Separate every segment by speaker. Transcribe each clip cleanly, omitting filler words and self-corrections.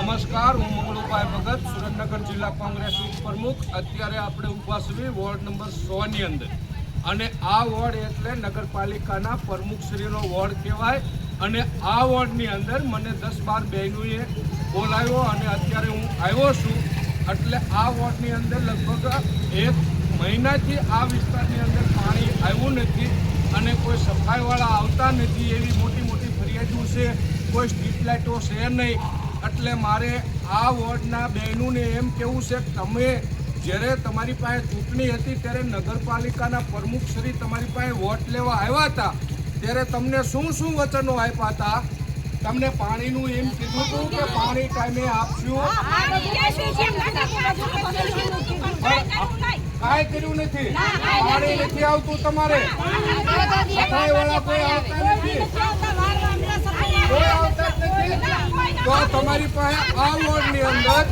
Speaker 1: નમસ્કાર, હું મંગળુભાઈ ભગત, સુરેન્દ્રનગર જિલ્લા કોંગ્રેસ ઉપપ્રમુખ। અત્યારે આપણે ઊભા છીએ વોર્ડ નંબર 100 ની અંદર, અને આ વોર્ડ એટલે નગરપાલિકાના પ્રમુખશ્રીનો વોર્ડ કહેવાય। અને આ વોર્ડની અંદર મને 10-12 બહેનોએ બોલાવ્યો અને અત્યારે હું આવ્યો છું। એટલે આ વોર્ડની અંદર લગભગ 1 મહિનાથી આ વિસ્તારની અંદર પાણી આવ્યું નથી અને કોઈ સફાઈવાળા આવતા નથી, એવી મોટી મોટી ફરિયાદો છે। કોઈ સ્ટ્રીટ લાઇટો છે નહીં। એટલે મારે આ વોર્ડના બહેનોને એમ કહેવું છે કે તમે જ્યારે તમારી પાસે ચૂંટણી હતી ત્યારે નગરપાલિકાના પ્રમુખશ્રી તમારી પાસે વોટ લેવા આવ્યા હતા ત્યારે તમને શું શું વચનો આપ્યા હતા? તમને પાણીનું એમ કીધું હતું કે પાણી ટાઈમે આપશું, કાંઈ કર્યું નથી। પાણી નથી આવતું તમારે, સફાઈવાળા કોઈ આવતા નથી, કોઈ આવતા જ નથી। તો તમારી પાસે આ વોર્ડની અંદર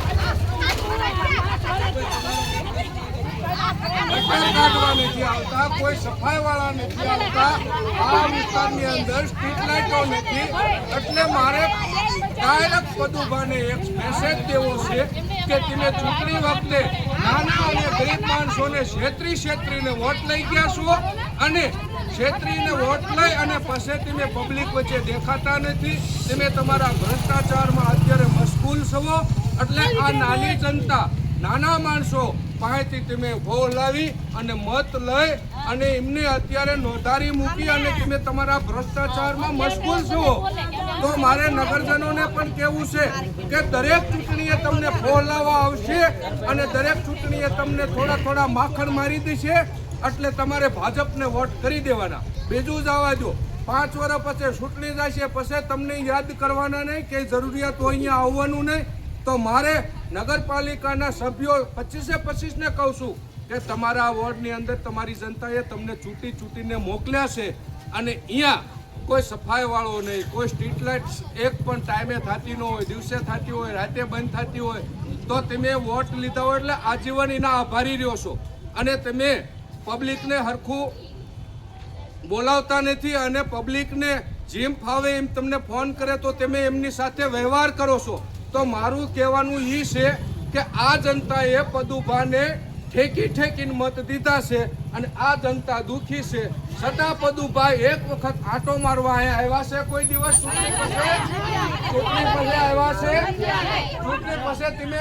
Speaker 1: કાઢવા નથી આવતા, કોઈ સફાઈવાળા નથી આવતા, આ વિસ્તારની અંદર સ્ટ્રીટ લાઇટો નથી। એટલે મારે ડાયરેક્ટ પદુભાને એક મેસેજ દેવો છે કે તમે ચૂંટણી વખતે નાના અને ગરીબ માણસોને છેતરીને વોટ લઈ ગયા છો, અને છેતરીને વોટ લઈ અને પછી તમે પબ્લિક વચ્ચે દેખાતા નથી। તમે તમારા ભ્રષ્ટાચારમાં અત્યારે મશગુલ છો। એટલે આ નાની જનતા, નાના માણસો પાસેથી તમે ભોગ લાવી અને મત લઈ અને એમને અત્યારે નોંધારી મૂકી અને તમે તમારા ભ્રષ્ટાચારમાં મશગુલ છો। તો મારે નગરજનોને પણ કહેવું છે કે દરેક ચૂંટણીએ તમને ભોગ લાવવા આવશે અને દરેક ચૂંટણીએ તમને થોડા માખણ મારી દેશે। એટલે તમારે ભાજપને વોટ કરી દેવાના। બીજું જવા દો, 5 વર્ષ પછી ચૂંટણી જશે, પછી તમને યાદ કરવાના નહીં, કે જરૂરિયાત હોય અહીંયા આવવાનું નહીં। તો મારે નગરપાલિકાના સભ્યો 25 ને કહું છું કે તમારા વોર્ડની અંદર તમારી જનતાએ તમને ચૂંટીને મોકલ્યા છે, અને અહીંયા કોઈ સફાઈવાળો નહીં, કોઈ સ્ટ્રીટ લાઇટ એક પણ ટાઈમે થતી ન હોય, દિવસે થતી હોય, રાતે બંધ થતી હોય, તો તમે વોટ લીધા હોય એટલે આજીવન એના આભારી રહ્યો છો। અને તમે પબ્લિકને હરખું બોલાવતા નથી અને પબ્લિકને જેમ ફાવે એમ તમને ફોન કરે તો તમે એમની સાથે વ્યવહાર કરો છો। તો મારું કહેવાનું એ છે કે આ જનતાએ પદુભાને ઠેકીને મત દીધા છે અને આ જનતા દુઃખી છે। છતાં પદુભાઈ એક વખત આંટો મારવા આવ્યા છે, કોઈ દિવસ ચૂંટણી પછી આવ્યા છે? ચૂંટણી પછી તમે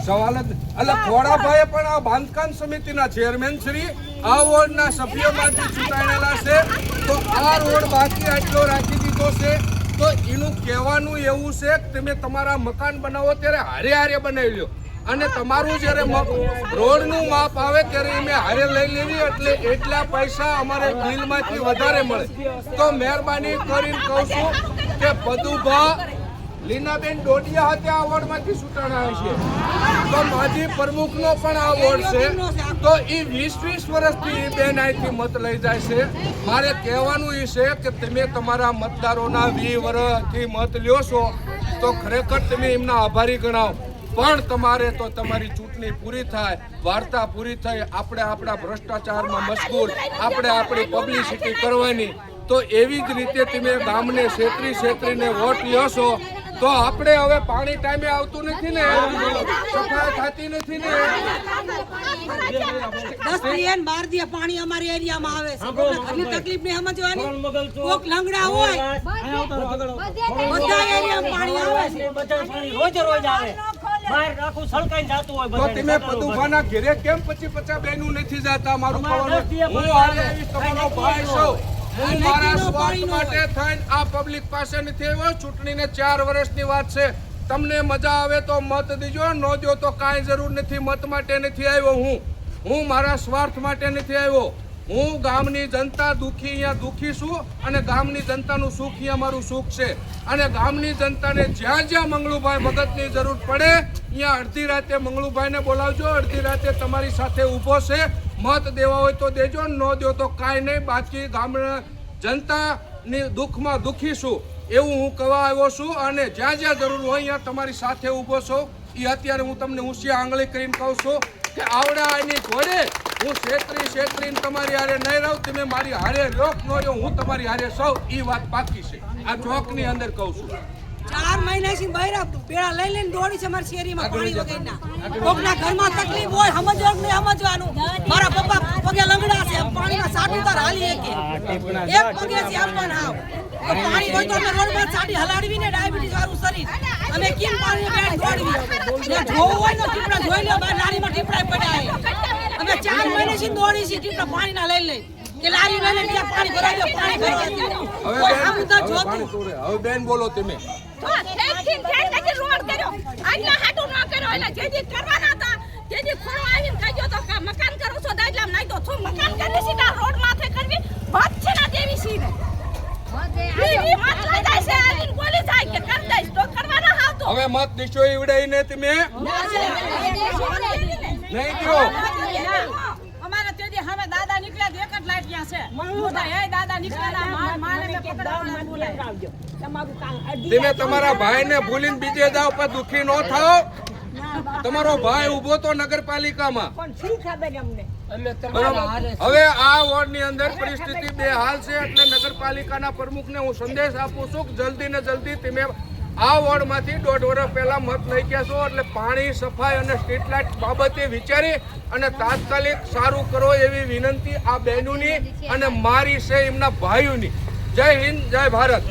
Speaker 1: સવાલ જ એટલે ખોડાભાઈ પણ આ બાંધકામ સમિતિના ચેરમેન શ્રી આ વોર્ડના સભ્યોમાંથી ચૂંટાયેલા છે। તો આ રોડ બાકી આટલો રાખી દીધો છે। તો એનું કહેવાનું એવું છે કે તમે તમારા મકાન બનાવો ત્યારે હારે બનાવી લો, અને તમારું જ્યારે રોડનું માપ આવે ત્યારે અમે હારે લઈ લેવી, એટલે એટલા પૈસા અમારે બિલમાંથી વધારે મળે। તો મહેરબાની કરીને કહું છું કે પદુભા લીનાબેન ડોડિયા હતા આ વોર્ડમાંથી ચૂંટાણા છે, તો માજી પ્રમુખનો પણ આ વોર્ડ છે। તો એ 20 વર્ષથી એ બેન અહીંથી મત લઈ જાય છે। મારે કહેવાનું એ છે કે તમે તમારા મતદારોના 20 વર્ષથી મત લ્યો છો તો ખરેખર તમે એમના આભારી ગણાવો। પણ તમારે તો તમારી ચૂંટણી પૂરી થાય, વાર્તા પૂરી થઈ, આપણે આપણા ભ્રષ્ટાચારમાં મશગુલ, આપણે આપણી પબ્લિસિટી કરવાની, તો એવી જ રીતે તમે ગામને છેતરીને વોટ લ્યો છો। તો આપણે હવે પાણી ટાઈમે આવતું નથી ને, સફાઈ થતી નથી ને,
Speaker 2: 10-12 દિવસ પાણી અમારી એરિયામાં આવે છે, ઘરની તકલીફ ને સમજવાની। કોક લંગડા હોય બધા એરિયામાં પાણી આવે છે,
Speaker 3: બધા પાણી રોજ આવે, બહાર આખું સળકાઈને જાતું હોય।
Speaker 1: તો તમે પદુભાના ઘરે કેમ 50 બહેનો નથી જાતા? મારું કહેવાનું, હું હારે તમારો ભાઈ છું, હું મારા સ્વાર્થ માટે થઈને આ પબ્લિક પાસે નથી આવ્યો। ચૂંટણીને 4 વર્ષની વાત છે, તમને મજા આવે તો મત દીજો, ન દો તો કાંઈ જરૂર નથી। મત માટે નથી આવ્યો હું મારા સ્વાર્થ માટે નથી આવ્યો। હું ગામની જનતા દુઃખી અહીંયા દુઃખી છું, અને ગામની જનતાનું સુખ અહીંયા મારું સુખ છે। અને ગામની જનતાને જ્યાં મંગળુભાઈ ભગતની જરૂર પડે અહીંયા અડધી રાતે મંગળુભાઈને બોલાવજો, અડધી રાતે તમારી સાથે ઊભો છે। મત દેવા હોય તો દેજો, ન દો તો કાંઈ નહીં। બાકી ગામના જનતાની દુઃખમાં દુઃખી છું એવું હું કહેવા આવ્યો છું, અને જ્યાં જરૂર હોય અહીંયા તમારી સાથે ઊભો છું। એ અત્યારે હું તમને ઊંચી આંગળી કરીને કહું છું કે આવડા આની ઘોડે હું છેતરીને તમારી હારે નહીં રહું, તમે મારી હારે રોક ન રહ્યો, હું તમારી હારે સૌ ઈ વાત પાકી છે. આ ચોકની અંદર કહું છું.
Speaker 2: 4 મહિનાથી બૈરા પેડા લઈને દોડી છે મારી શેરીમાં પાણી વગરના. કોકના ઘરમાં તકલીફ હોય સમજવાનું નહીં સમજવાનું. મારા પપ્પા પગે લંગડા છે પાણીમાં સાટું તાર હાલી એક પગે છે આપવાના આવ તો પાણી હોય તો અમે રોડમાં સાટી હલાડવીને ડાયાબિટીસ વાળું શરીર અમે કેમ પાણી બેડ દોડવી ને જોવું હોય તો ટીપડા જોઈ લે બાર લારીમાં ટીપડા પડ્યા અમે 4 મહિનાથી દોડી છે ટીપડા પાણીના લઈ કે લારી લઈને ત્યાં પાણી ભરાઈ દો પાણી ભરાઈ કોઈ આમ તો જોતું
Speaker 1: હવે બેન બોલો તમે. હવે મત દીશો ઈવડાઈને તમે નહીં દો.
Speaker 4: અમારે તેથી હવે દાદા નીકળ્યા એક જ લાઈટ ત્યાં છે બધા હે દાદા નીકળ્યા મારે મે પકડાવવા બોલાવજો તમારું કામ
Speaker 1: તમે તમારા ભાઈને ભૂલીને બીજે જાવ પર દુખી ન થાઓ. તમારો ભાઈ ઊભો તો નગરપાલિકામાં.
Speaker 4: પણ શું ખબર અમને
Speaker 1: બરાબર. હવે આ વોર્ડની અંદર પરિસ્થિતિ બેહાલ છે એટલે નગરપાલિકાના પ્રમુખને હું સંદેશ આપું છું કે જલ્દી ને જલ્દી તમે આ વોર્ડમાંથી 1.5 વર્ષ પહેલા મત લઈ ગયા છો એટલે પાણી સફાઈ અને સ્ટ્રીટ લાઇટ બાબતે વિચારી અને તાત્કાલિક સારું કરો એવી વિનંતી આ બહેનોની અને મારી છે એમના ભાઈઓની. જય હિન્દ, જય ભારત.